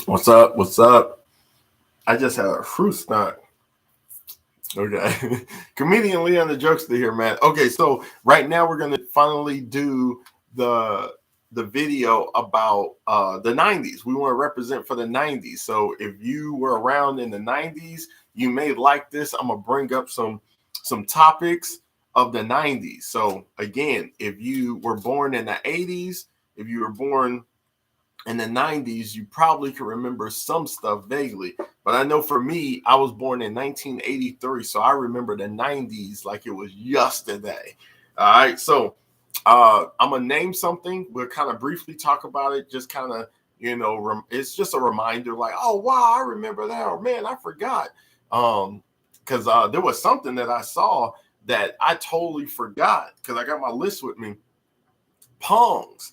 What's up? What's up? I just had a fruit snack. Okay. Comedian Leon the Jokester here, man. Okay, so right now we're gonna finally do the the video about the 90s. We want to represent for the 90s. So if you were around in the 90s, you may like this. I'm gonna bring up some topics of the 90s. So again, if you were born in the 80s, if you were born in the 90s, you probably can remember some stuff vaguely. But I know for me, I was born in 1983, so I remember the 90s like it was yesterday. All right, so I'm gonna name something. We'll kind of briefly talk about it, just kind of, it's just a reminder, like, oh wow, I remember that, or man, I forgot. Because there was something that I saw that I totally forgot because I got my list with me. Pongs.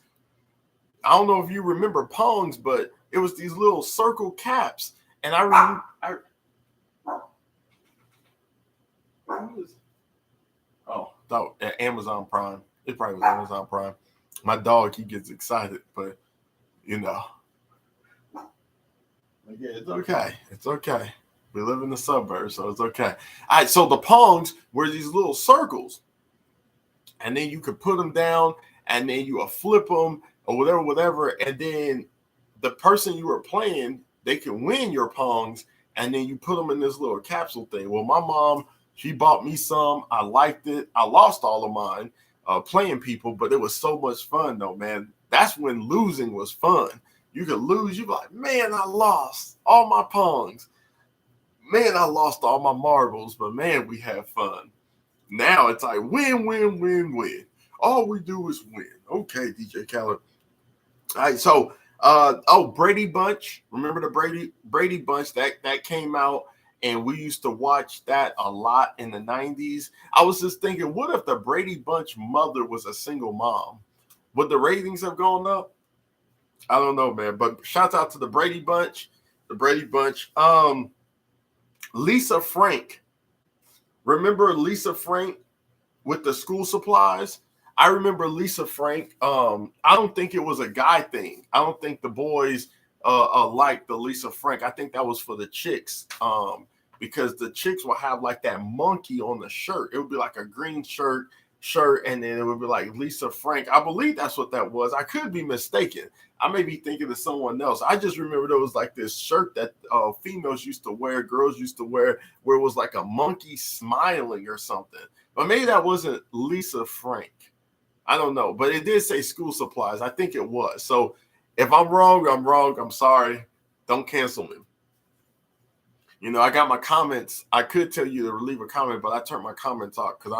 I don't know if you remember Pongs, but it was these little circle caps. And I remember, thought Amazon Prime. It probably was Amazon Prime. My dog, he gets excited, but you know, yeah, it's okay. It's okay. We live in the suburbs, so it's okay. All right, so the Pongs were these little circles, and then you could put them down, and then you would flip them or whatever, and then the person you were playing, they can win your Pongs, and then you put them in this little capsule thing. Well, my mom, she bought me some. I liked it. I lost all of mine playing people, but it was so much fun though, man. That's when losing was fun. You could lose. You be like, man, I lost all my Pongs. Man, I lost all my marbles, but man, we have fun. Now it's like win, win, win, win. All we do is win. Okay, DJ Khaled. All right, so Brady Bunch. Remember the Brady Bunch that came out, and we used to watch that a lot in the 90s. I was just thinking, what if the Brady Bunch mother was a single mom? Would the ratings have gone up? I don't know, man. But shout out to the Brady Bunch. The Brady Bunch. Lisa Frank. Remember Lisa Frank with the school supplies? I remember Lisa Frank. I don't think it was a guy thing. I don't think the boys liked the Lisa Frank. I think that was for the chicks. Because the chicks will have like that monkey on the shirt. It would be like a green shirt, and then it would be like Lisa Frank. I believe that's what that was. I could be mistaken. I may be thinking of someone else. I just remember there was like this shirt that females used to wear, girls used to wear, where it was like a monkey smiling or something. But maybe that wasn't Lisa Frank. I don't know. But it did say school supplies. I think it was. So if I'm wrong, I'm wrong. I'm sorry. Don't cancel me. I got my comments. I could tell you to leave a comment, but I turned my comments off because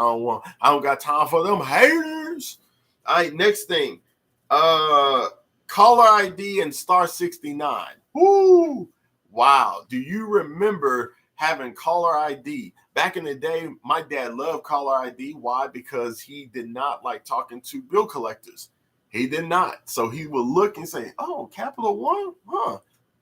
I don't got time for them haters. All right, next thing. Caller ID and star 69. Woo! Wow. Do you remember having caller ID? Back in the day, my dad loved caller ID. Why? Because he did not like talking to bill collectors. He did not. So he would look and say, oh, Capital One? Huh.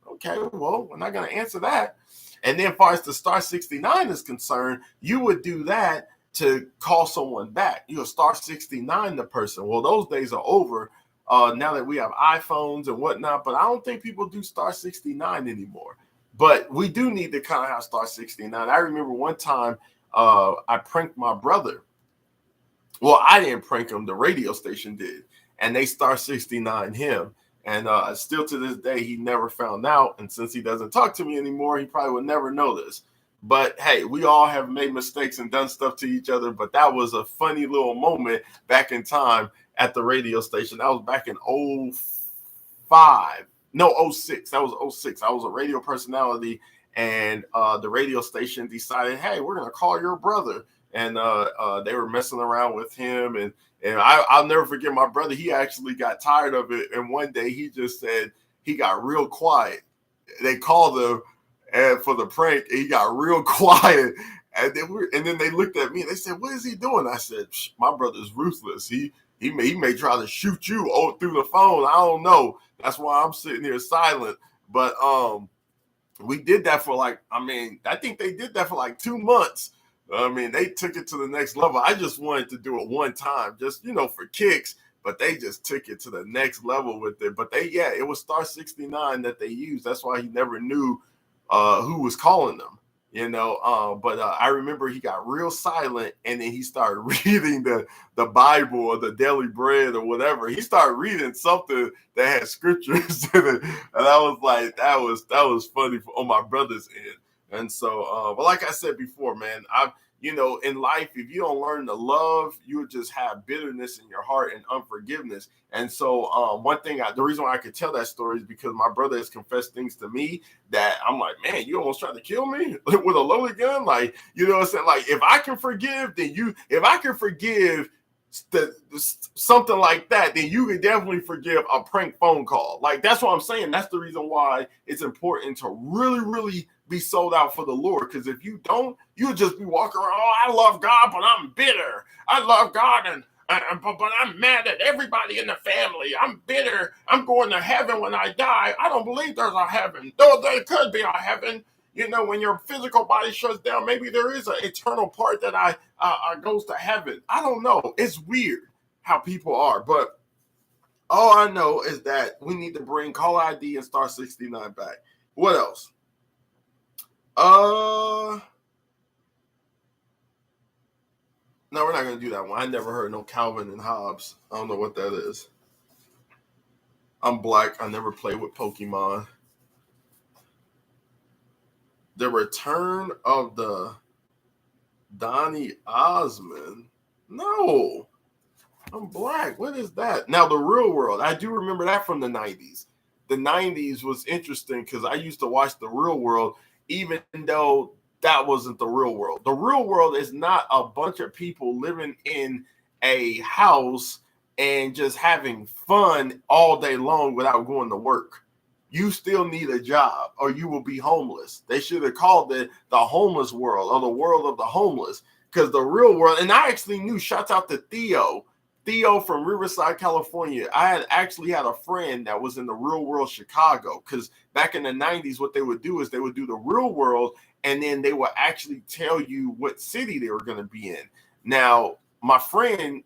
Okay, well, we're not going to answer that. And then as far as the star 69 is concerned, you would do that to call someone back. You star 69 the person. Well, those days are over now that we have iPhones and whatnot, but I don't think people do star 69 anymore. But we do need to kind of have star 69. I remember one time I pranked my brother. Well, I didn't prank him. The radio station did. And they star 69 him. And still to this day, he never found out. And since he doesn't talk to me anymore, he probably would never know this. But hey, we all have made mistakes and done stuff to each other. But that was a funny little moment back in time at the radio station. That was back in 05. No, 06. That was 06. I was a radio personality. And the radio station decided, hey, we're going to call your brother. And they were messing around with him. And I'll never forget my brother. He actually got tired of it. And one day he just said he got real quiet. They called him for the prank. And he got real quiet. And then they looked at me and they said, what is he doing? I said, my brother's ruthless. He may try to shoot you through the phone. I don't know. That's why I'm sitting here silent. But we did that for I think they did that for like 2 months. I mean, they took it to the next level. I just wanted to do it one time, just, for kicks. but they just took it to the next level with it. But it was star 69 that they used. That's why he never knew who was calling them. But I remember he got real silent, and then he started reading the Bible or the Daily Bread or whatever. He started reading something that had scriptures in it, and I was like, that was funny on my brother's end. And so, but like I said before, man, in life, if you don't learn to love, you would just have bitterness in your heart and unforgiveness. And so the reason why I could tell that story is because my brother has confessed things to me that I'm like, man, you almost tried to kill me with a loaded gun. Like, you know what I'm saying? Like, if I can forgive, if I can forgive something like that, then you can definitely forgive a prank phone call. Like, that's what I'm saying. That's the reason why it's important to really, really be sold out for the Lord. Because if you don't, you'll just be walking around, oh, I love God, but I'm bitter. I love God, but I'm mad at everybody in the family. I'm bitter. I'm going to heaven when I die. I don't believe there's a heaven. Though there could be a heaven. When your physical body shuts down, maybe there is an eternal part that I goes to heaven. I don't know. It's weird how people are, but all I know is that we need to bring call ID and star 69 back. What else? No, we're not going to do that one. I never heard no Calvin and Hobbes. I don't know what that is. I'm black. I never played with Pokemon. The Return of the Donny Osmond. No, I'm black. What is that? Now, The Real World. I do remember that from the 90s. The 90s was interesting because I used to watch The Real World, even though that wasn't the real world. The real world is not a bunch of people living in a house and just having fun all day long without going to work. You still need a job or you will be homeless. They should have called it the homeless world or the world of the homeless, because the real world, and I actually knew, shouts out to Theo from Riverside, California. I had actually had a friend that was in the Real World Chicago, because back in the 90s, what they would do is they would do the Real World, and then they would actually tell you what city they were going to be in. Now, my friend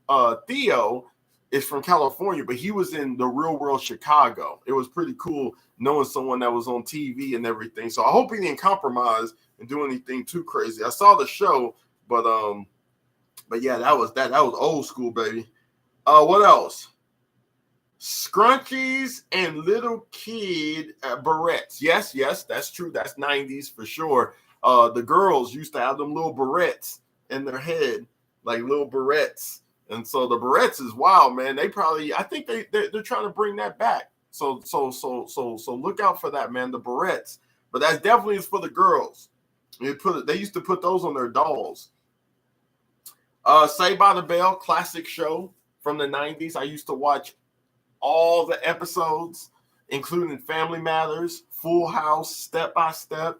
Theo is from California, but he was in the Real World Chicago. It was pretty cool knowing someone that was on TV and everything. So I hope he didn't compromise and do anything too crazy. I saw the show, but yeah, that was old school, baby. What else? Scrunchies and little kid barrettes. Yes, that's true. That's 90s for sure. The girls used to have them little barrettes in their head, like little barrettes. And so the barrettes is wild, man. I think they're trying to bring that back. So look out for that, man. The barrettes, but that definitely is for the girls. They used to put those on their dolls. Saved by the Bell, classic show from the 90s. I used to watch all the episodes, including Family Matters, Full House, Step by Step.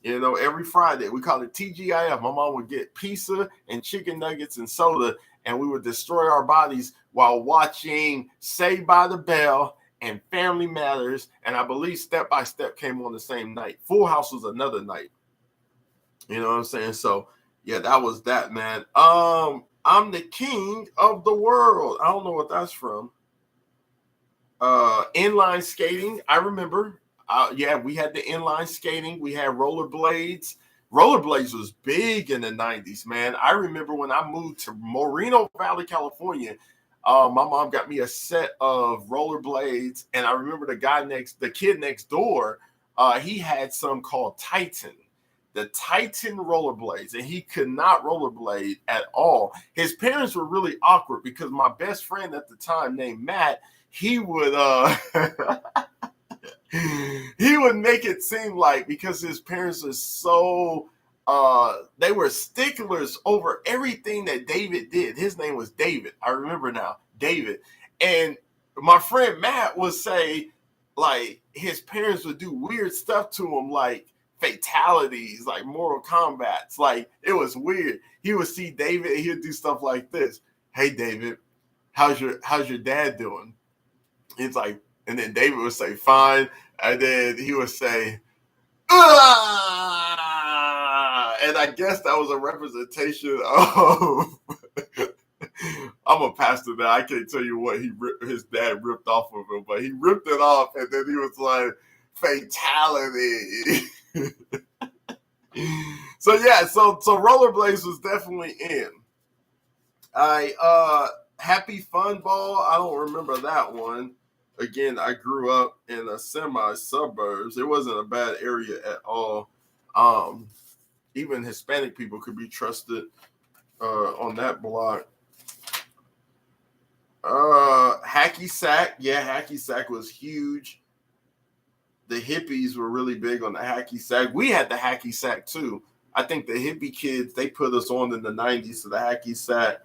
Every Friday. We call it TGIF. My mom would get pizza and chicken nuggets and soda, and we would destroy our bodies while watching Saved by the Bell and Family Matters. And I believe Step by Step came on the same night. Full House was another night. You know what I'm saying? So, yeah, that was that, man. I'm the king of the world. I don't know what that's from. Inline skating. I remember. We had the inline skating. We had rollerblades. Rollerblades was big in the 90s, man. I remember when I moved to Moreno Valley, California, my mom got me a set of rollerblades, and I remember the kid next door, he had some called Titan. The Titan rollerblades, and he could not rollerblade at all. His parents were really awkward because my best friend at the time, named Matt, he would he would make it seem like, because his parents are so they were sticklers over everything that David did. His name was David. I remember now, David. And my friend Matt would say, like, his parents would do weird stuff to him, like fatalities, like Mortal Kombats. Like, it was weird. He would see David and he would do stuff like this. Hey, David, how's your dad doing? It's like, and then David would say, fine. And then he would say, ah! And I guess that was a representation I'm a pastor now. I can't tell you what his dad ripped off of him, but he ripped it off, and then he was like, fatality. So yeah, so rollerblades was definitely in. Happy Fun Ball. I don't remember that one. Again, I grew up in a semi-suburbs. It wasn't a bad area at all. Even Hispanic people could be trusted on that block. Hacky Sack. Yeah, Hacky Sack was huge. The hippies were really big on the Hacky Sack. We had the Hacky Sack too. I think the hippie kids, they put us on in the 90s to the Hacky Sack.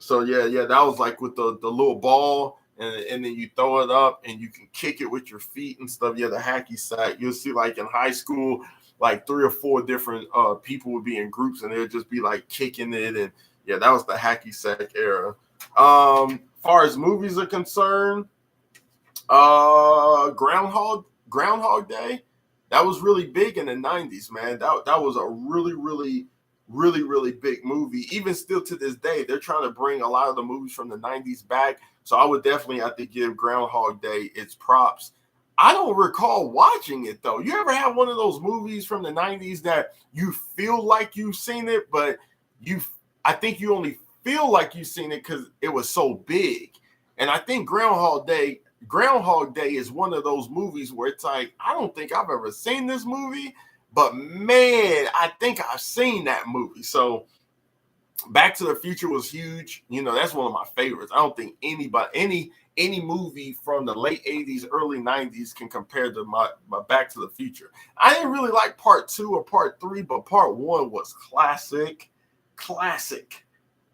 So yeah, that was like with the little ball, and then you throw it up and you can kick it with your feet and stuff. Yeah, the Hacky Sack. You'll see like in high school, like 3 or 4 different people would be in groups and they'd just be like kicking it. And yeah, that was the Hacky Sack era. Far as movies are concerned, Groundhog Day, that was really big in the 90s, man. That was a really big movie. Even still to this day, they're trying to bring a lot of the movies from the 90s back. So I would definitely have to give Groundhog Day its props. I don't recall watching it though. You ever have one of those movies from the 90s that you feel like you've seen it, but I think you only feel like you've seen it because it was so big. And I think Groundhog Day is one of those movies where it's like, I don't think I've ever seen this movie, but man, I think I've seen that movie. So Back to the Future was huge. You know, that's one of my favorites. I don't think any movie from the late 80s, early 90s can compare to my Back to the Future. I didn't really like part 2 or part 3, but part 1 was classic.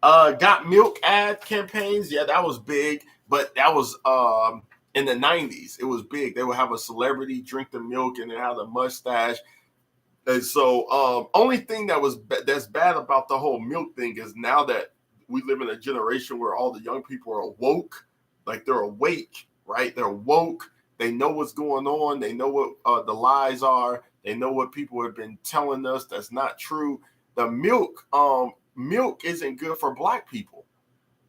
Got Milk ad campaigns. Yeah, that was big, but that was in the 90s. It was big. They would have a celebrity drink the milk and then have a mustache. And so only thing that's bad about the whole milk thing is now that we live in a generation where all the young people are woke, like they're awake, right? They're woke. They know what's going on. They know what the lies are. They know what people have been telling us that's not true. The milk isn't good for Black people.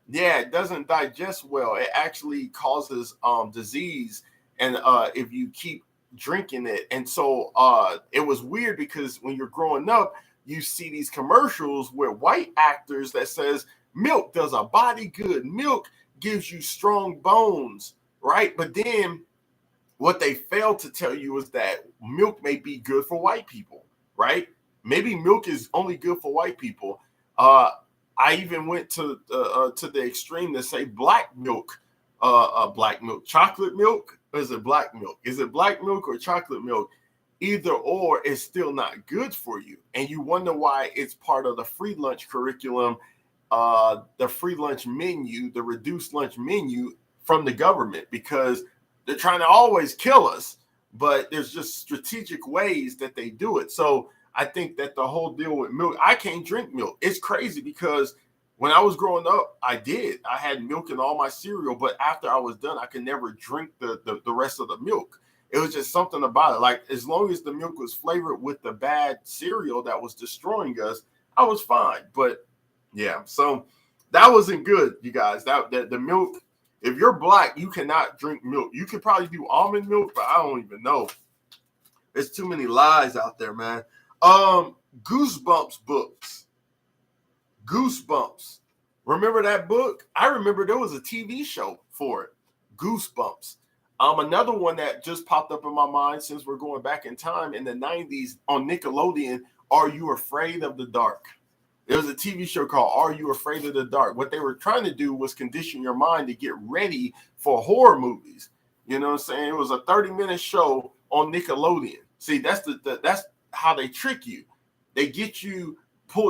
Yeah, it doesn't digest well. It actually causes disease, and if you keep drinking it. And so it was weird because when you're growing up, you see these commercials where white actors that says milk does a body good. Milk gives you strong bones, right? But then what they fail to tell you is that milk may be good for white people, right? Maybe milk is only good for white people. I even went to the extreme to say black milk, chocolate milk. Or is it black milk? Is it black milk or chocolate milk? Either or is still not good for you. And you wonder why it's part of the free lunch curriculum, the free lunch menu, the reduced lunch menu from the government, because they're trying to always kill us, but there's just strategic ways that they do it. So I think that the whole deal with milk, I can't drink milk. It's crazy because when I was growing up, I had milk in all my cereal, but after I was done, I could never drink the rest of the milk. It was just something about it. Like, as long as the milk was flavored with the bad cereal that was destroying us, I was fine. But yeah, so that wasn't good, you guys. That the milk, if you're Black, you cannot drink milk. You could probably do almond milk, but I don't even know. There's too many lies out there, man. Goosebumps books. Goosebumps. Remember that book? I remember there was a TV show for it. Goosebumps. Another one that just popped up in my mind since we're going back in time in the 90s on Nickelodeon, Are You Afraid of the Dark? There was a TV show called Are You Afraid of the Dark? What they were trying to do was condition your mind to get ready for horror movies. You know what I'm saying? It was a 30-minute show on Nickelodeon. See, that's how they trick you. They get you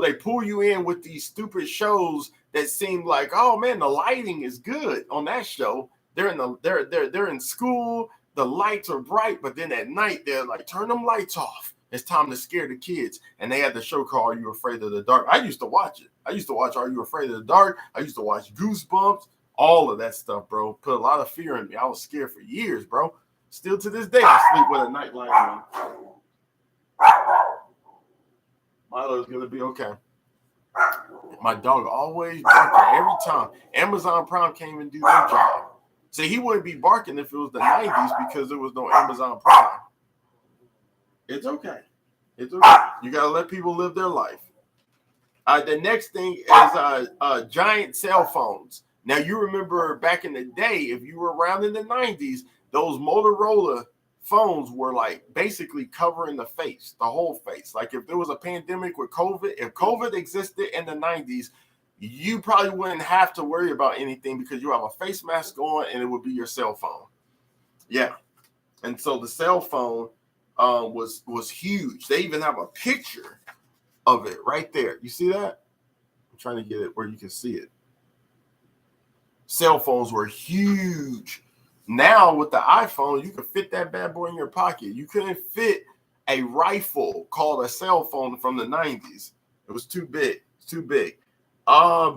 they pull you in with these stupid shows that seem like, oh man, the lighting is good on that show. They're in school, the lights are bright, but then at night they're like, turn them lights off. It's time to scare the kids. And they had the show called Are You Afraid of the Dark? I used to watch it. I used to watch Are You Afraid of the Dark? I used to watch Goosebumps, all of that stuff, bro. Put a lot of fear in me. I was scared for years, bro. Still to this day, I sleep with a nightlight on. Milo's gonna be okay. My dog always barking every time. Amazon Prime came and do their job. See, he wouldn't be barking if it was the 90s because there was no Amazon Prime. It's okay. It's okay. You got to let people live their life. The next thing is giant cell phones. Now, you remember back in the day, if you were around in the 90s, those Motorola phones were like basically covering the face, the whole face. Like if there was a pandemic with COVID, if COVID existed in the 90s, you probably wouldn't have to worry about anything because you have a face mask on and it would be your cell phone. Yeah. And so the cell phone was huge. They even have a picture of it right there. You see that? I'm trying to get it where you can see it. Cell phones were huge. Now with the iPhone, you can fit that bad boy in your pocket. You couldn't fit a rifle called a cell phone from the 90s. It was too big. It's too big.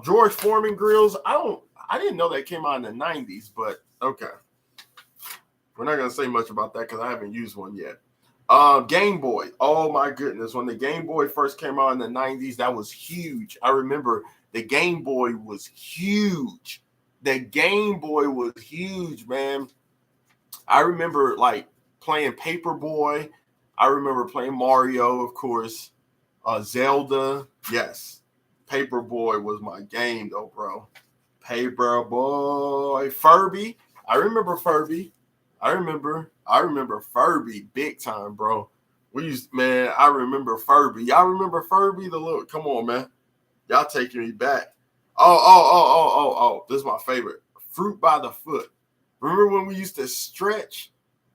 George Foreman grills. I didn't know that came out in the 90s, but okay. We're not gonna say much about that because I haven't used one yet. Game Boy. Oh my goodness. When the Game Boy first came out in the 90s, that was huge. I remember the Game Boy was huge. The Game Boy was huge, man. I remember like playing Paperboy. I remember playing Mario, of course. Zelda. Yes. Paperboy was my game though, bro. Paperboy. Furby. I remember Furby. I remember Furby big time, bro. I remember Furby. Y'all remember Furby? Come on, man. Y'all taking me back. Oh. This is my favorite. Fruit by the foot. Remember when we used to stretch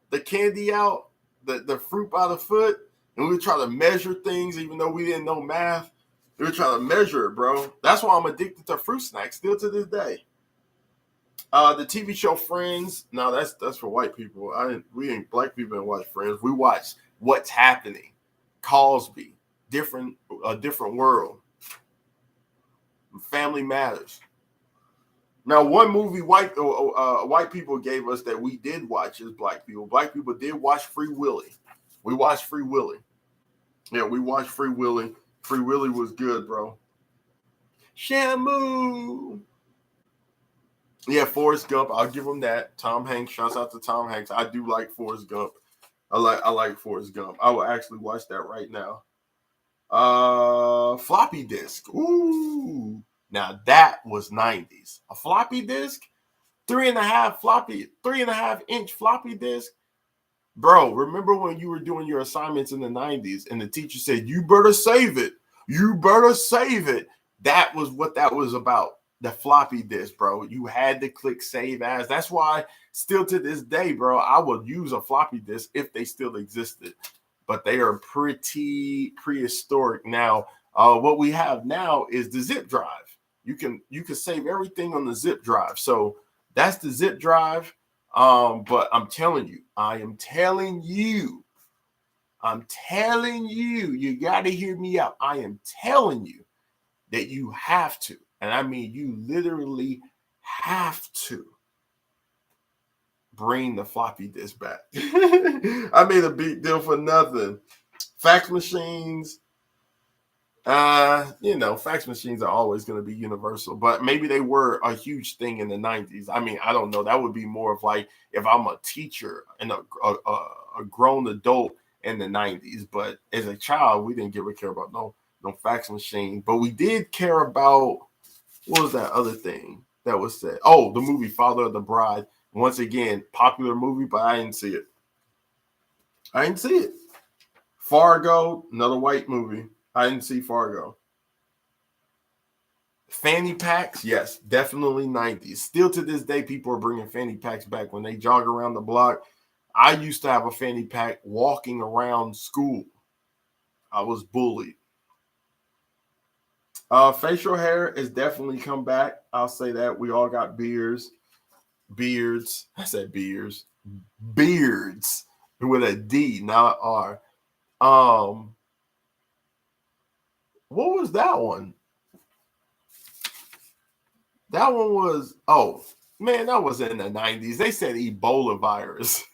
the candy out, the fruit by the foot, and we would try to measure things even though we didn't know math? We were trying to measure it, bro. That's why I'm addicted to fruit snacks still to this day. The TV show Friends. No, that's for white people. We ain't black people and watch Friends. We watch What's Happening, Cosby, a different world, Family Matters. Now, one movie white people gave us that we did watch as black people. Black people did watch Free Willy. We watched Free Willy. Yeah, we watched Free Willy. Free Willy was good, bro. Shamu. Yeah, Forrest Gump. I'll give him that. Tom Hanks. Shouts out to Tom Hanks. I do like Forrest Gump. I like Forrest Gump. I will actually watch that right now. Floppy disk. Ooh. Now that was 90s. A floppy disk, 3.5-inch floppy disk. Bro, remember when you were doing your assignments in the 90s and the teacher said, you better save it. You better save it. That was what that was about. The floppy disk, bro. You had to click save as. That's why still to this day, bro, I would use a floppy disk if they still existed. But they are pretty prehistoric now. What we have now is the zip drive. You can save everything on the zip drive. So that's the zip drive. But I'm telling you, you got to hear me out. I am telling you that you have to, and I mean you literally have to bring the floppy disk back. I made a big deal for nothing. Fax machines, fax machines are always going to be universal, but maybe they were a huge thing in the 90s. I mean, I don't know. That would be more of like if I'm a teacher and a grown adult in the 90s, but as a child, we didn't give a care about no fax machine, but we did care about, what was that other thing that was said? Oh, the movie Father of the Bride. Once again, popular movie, but I didn't see it. Fargo, another white movie. I didn't see Fargo. Fanny packs, yes, definitely 90s. Still to this day, people are bringing fanny packs back when they jog around the block. I used to have a fanny pack walking around school. I was bullied. Facial hair is definitely come back. I'll say that. We all got beards. I said beards. Beards with a D, not R. What was that one? That one was, that was in the 90s. They said Ebola virus.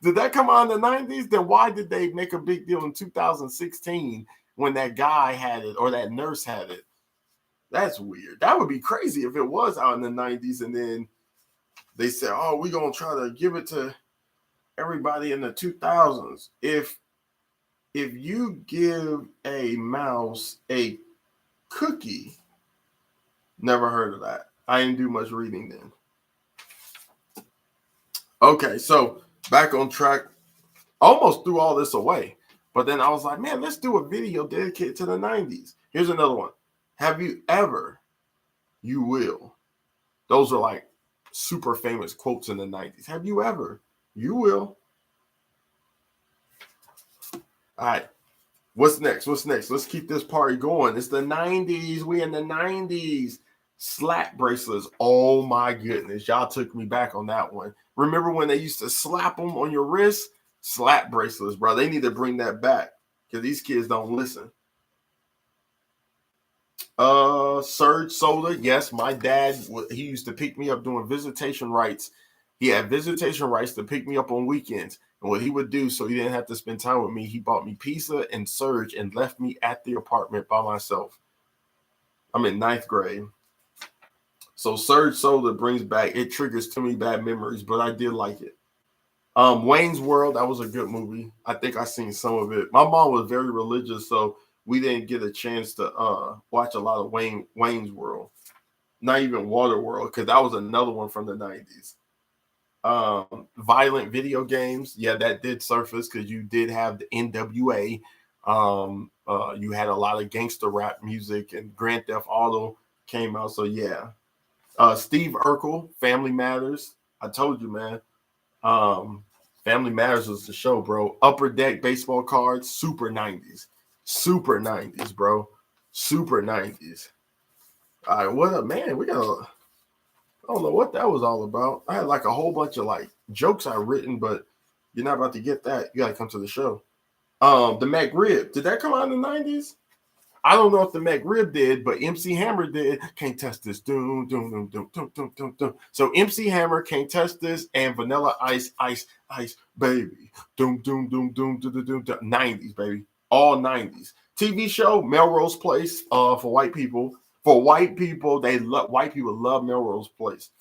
Did that come out in the 90s? Then why did they make a big deal in 2016 when that guy had it or that nurse had it? That's weird. That would be crazy if it was out in the 90s and then they said, oh, we're going to try to give it to everybody in the 2000s. If you give a mouse a cookie, never heard of that. I didn't do much reading then. Okay, so back on track. Almost threw all this away. But then I was like, man, let's do a video dedicated to the 90s. Here's another one. Have you ever, you will. Those are like super famous quotes in the 90s. Have you ever, you will. All right. What's next? Let's keep this party going. It's the 90s. We in the 90s. Slap bracelets. Oh my goodness. Y'all took me back on that one. Remember when they used to slap them on your wrist? Slap bracelets, bro. They need to bring that back because these kids don't listen. Surge Soda. Yes, my dad, he used to pick me up doing visitation rights. He had visitation rights to pick me up on weekends. And what he would do so he didn't have to spend time with me, he bought me pizza and Surge and left me at the apartment by myself. I'm in 9th grade. So Surge Soda brings back, it triggers too many bad memories, but I did like it. Wayne's World, that was a good movie. I think I seen some of it. My mom was very religious, so we didn't get a chance to watch a lot of Wayne's World. Not even Waterworld, because that was another one from the 90s. Violent video games, yeah, that did surface because you did have the NWA. You had a lot of gangster rap music, and Grand Theft Auto came out. So yeah, Steve Urkel, Family Matters. I told you, man. Family Matters was the show, bro. Upper Deck baseball cards, super 90s. Super 90s, bro. Super 90s. All right, what up, man? I don't know what that was all about. I had like a whole bunch of like jokes I written, but you're not about to get that. You gotta come to the show. The McRib, did that come out in the 90s? I don't know if the McRib did, but MC Hammer did. Can't test this. Doom, doom, doom, doom, doom, doom, doom, doom. So MC Hammer, Can't Test This, and Vanilla Ice, Ice, Ice, baby. Doom, doom, doom, doom, doom, doom, doom. 90s, baby. All 90s. TV show, Melrose Place, for white people. For white people, white people love Melrose Place.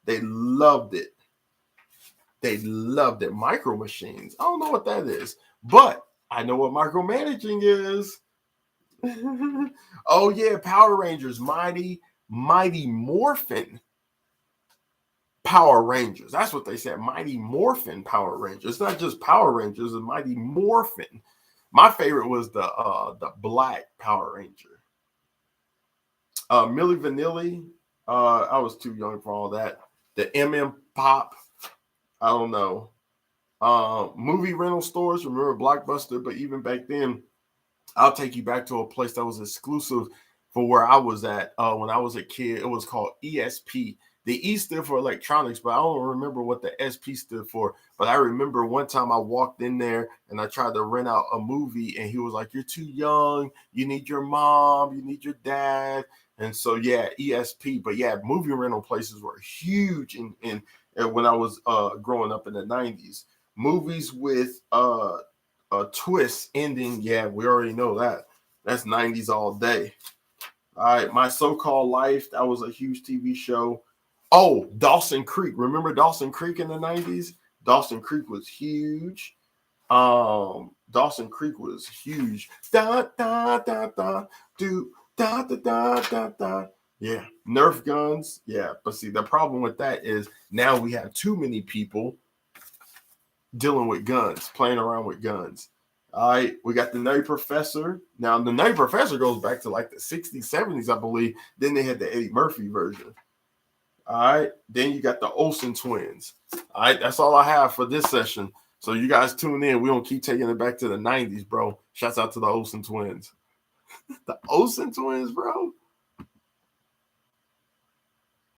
They loved it. They loved it. Micro Machines. I don't know what that is, but I know what micromanaging is. Oh yeah, Power Rangers, Mighty Morphin Power Rangers. That's what they said. Mighty Morphin Power Rangers. It's not just Power Rangers, it's Mighty Morphin. My favorite was the Black Power Ranger. Milli Vanilli. I was too young for all that. The MM Pop. I don't know. Movie rental stores. Remember Blockbuster? But even back then, I'll take you back to a place that was exclusive for where I was at when I was a kid. It was called ESP. The E stood for electronics, but I don't remember what the SP stood for. But I remember one time I walked in there and I tried to rent out a movie, and he was like, "You're too young. You need your mom. You need your dad." And so, yeah, ESP. But yeah, movie rental places were huge in when I was growing up in the 90s. Movies with a twist ending, yeah, we already know that. That's 90s all day. All right, My So-Called Life, that was a huge TV show. Oh, Dawson Creek. Remember Dawson Creek in the 90s? Dawson Creek was huge. Dawson Creek was huge. Da da da da do da da da da da. Yeah, Nerf guns. Yeah, but see, the problem with that is now we have too many people dealing with guns, playing around with guns. All right, we got the Nutty Professor. Now, the Nutty Professor goes back to like the 60s, 70s, I believe. Then they had the Eddie Murphy version. All right, then you got the Olsen twins. All right, that's all I have for this session. So you guys tune in. We don't keep taking it back to the 90s, bro. Shouts out to the Olsen twins. The Olsen twins, bro.